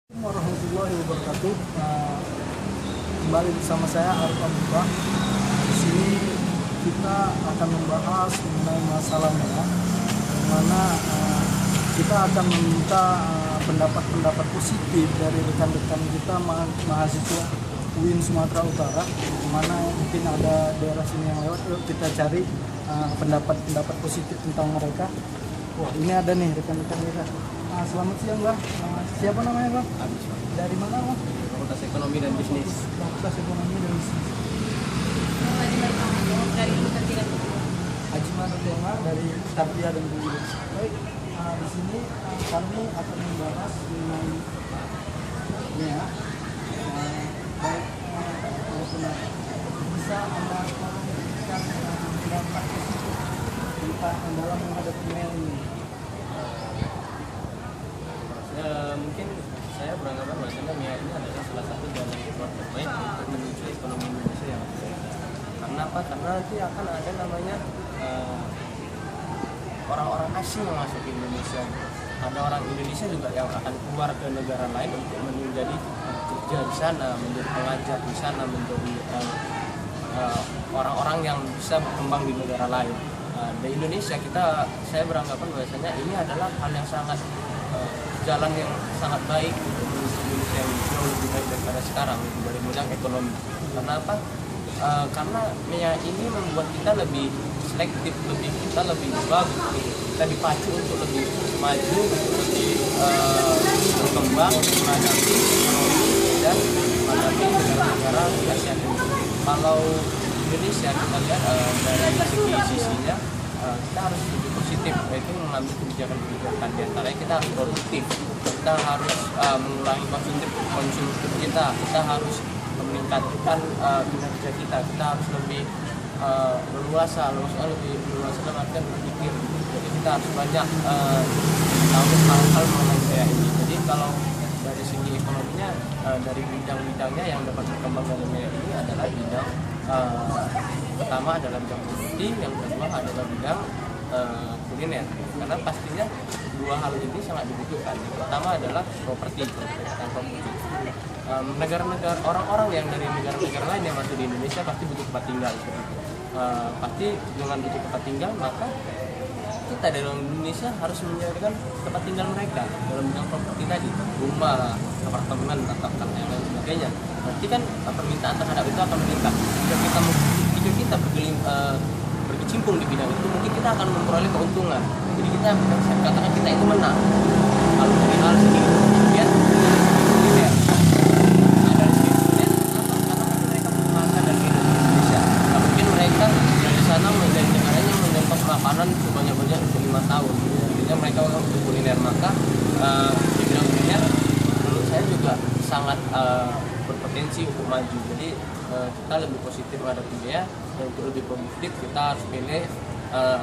Warahmatullahi wabarakatuh. Kembali bersama saya Arif Abdullah. Di sini kita akan membahas mengenai masalah merah, di mana kita akan meminta pendapat-pendapat positif dari rekan-rekan kita mahasiswa UIN Sumatera Utara, di mana mungkin ada daerah sini yang lewat. Yuk kita cari pendapat-pendapat positif tentang mereka. Wah, ini ada nih rekan-rekan kita. Selamat siang, Bang. Siapa namanya, Bang? Habis, Pak. Dari mana, Bang? Fakultas Ekonomi dan Bisnis. Fakultas Ekonomi dan Bisnis. Dari Universitas Haji Madalena dari Tarbiyah dan Pendidikan. Baik, di sini kami akan membahas mengenai ini ya. Baik, bisa Anda memberikan pendapat positif tentang dalam menghadapi email ini. Mungkin saya beranggapan bahwasanya MIA ini adalah salah satu jalan keluar terbaik untuk menuju ekonomi Indonesia yang baik. Karena apa? Karena nanti akan ada namanya orang-orang asing yang masuk ke Indonesia. Ada orang Indonesia juga yang akan keluar ke negara lain untuk menjadi kerja di sana, menjadi pengajar di sana, menjadi orang-orang yang bisa berkembang di negara lain. Di Indonesia saya beranggapan bahwasanya ini adalah hal yang sangat jalan yang sangat baik untuk menuju Indonesia yang jauh lebih baik daripada sekarang dari bidang ekonomi. Karena apa? Karena MIA ini membuat kita lebih selektif, kita lebih bagus, kita dipacu untuk lebih maju, untuk lebih berkembang, menghadapi ekonomi dan menghadapi negara-negara di Asia Tenggara. Kalau Indonesia kita lihat dari segi sisinya, kita harus lebih positif, yaitu mengambil kebijakan-kebijakan. Di antaranya kita harus produktif, kita harus mengurangi konsumtif kita harus meningkatkan kinerja kita harus lebih leluasa dalam artian berpikir. Jadi kita harus banyak tahu hal-hal mengenai saya ini. Jadi kalau dari segi ekonominya, dari bidang-bidangnya yang dapat berkembang dalam MIA ini adalah bidang pertama adalah bidang properti, yang kedua adalah bidang kuliner. Karena pastinya dua hal ini sangat dibutuhkan. Yang pertama adalah properti. Negara-negara orang-orang yang dari negara-negara lain yang masuk di Indonesia pasti butuh tempat tinggal. Pasti dengan butuh tempat tinggal, maka kita dalam Indonesia harus menyediakan tempat tinggal mereka dalam bidang properti tadi, rumah, apartemen, atau yang lain sebagainya. Berarti kan permintaan terhadap itu akan meningkat. Jika kita berkecimpung di bidang itu, mungkin kita akan memperoleh keuntungan. Jadi kita bisa katakan kita itu menang. Kalau dari hal segi kemudian kuliner. Nah, dari segi kuliner, karena mereka makan dari Indonesia. Nah, mungkin mereka dari sana dari negaranya menyantap makanan sebanyak-banyak untuk 5 tahun. Artinya mereka akan untuk kuliner, maka di bidang kuliner menurut saya juga sangat berpotensi untuk maju. Jadi kita lebih positif menghadapi dia, dan untuk lebih produktif kita harus pilih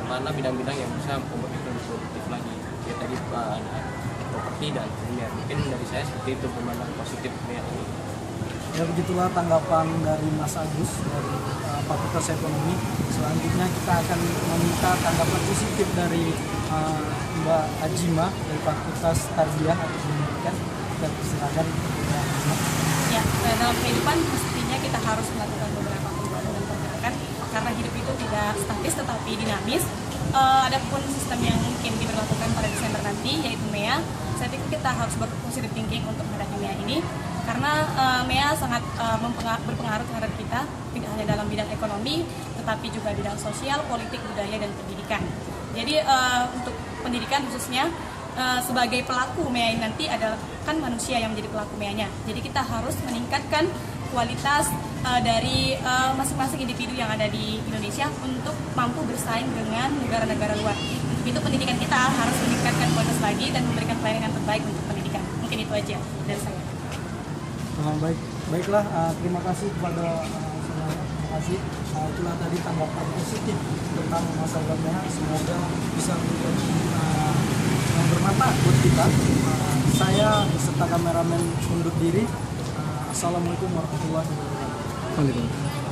mana bidang-bidang yang bisa membuat kita lebih produktif lagi. Ya tadi properti dan kuliner. Mungkin dari saya seperti itu pemandang positif MIA ini. Ya begitulah tanggapan dari Mas Agus dari Fakultas Ekonomi. Selanjutnya kita akan meminta tanggapan positif dari Mbak Ajima dari Fakultas Tarbiyah atau Pendidikan. Kita persilakan. Ya, dalam kehidupan mestinya kita harus melakukan beberapa perubahan dan pergerakan karena hidup itu tidak statis tetapi dinamis. Adapun sistem yang mungkin diberlakukan pada Desember nanti yaitu MIA, saya pikir kita harus berpositif thinking untuk menghadapi MIA ini karena MIA sangat berpengaruh terhadap kita tidak hanya dalam bidang ekonomi tetapi juga bidang sosial, politik, budaya, dan pendidikan. Jadi untuk pendidikan khususnya sebagai pelaku MIA ini nanti adalah kan manusia yang menjadi pelaku MIA-nya. Jadi kita harus meningkatkan kualitas dari masing-masing individu yang ada di Indonesia untuk mampu bersaing dengan negara-negara luar. Untuk itu pendidikan kita harus meningkatkan kualitas lagi dan memberikan pelayanan terbaik untuk pendidikan. Mungkin itu aja dari saya. Baiklah, terima kasih kepada semuanya. Terima kasih. Itulah tadi tanggapan positif tentang masalah MIA. Semoga bisa menjadi yang bermanfaat buat kita. Saya beserta kameramen undur diri. Assalamualaikum warahmatullahi wabarakatuh.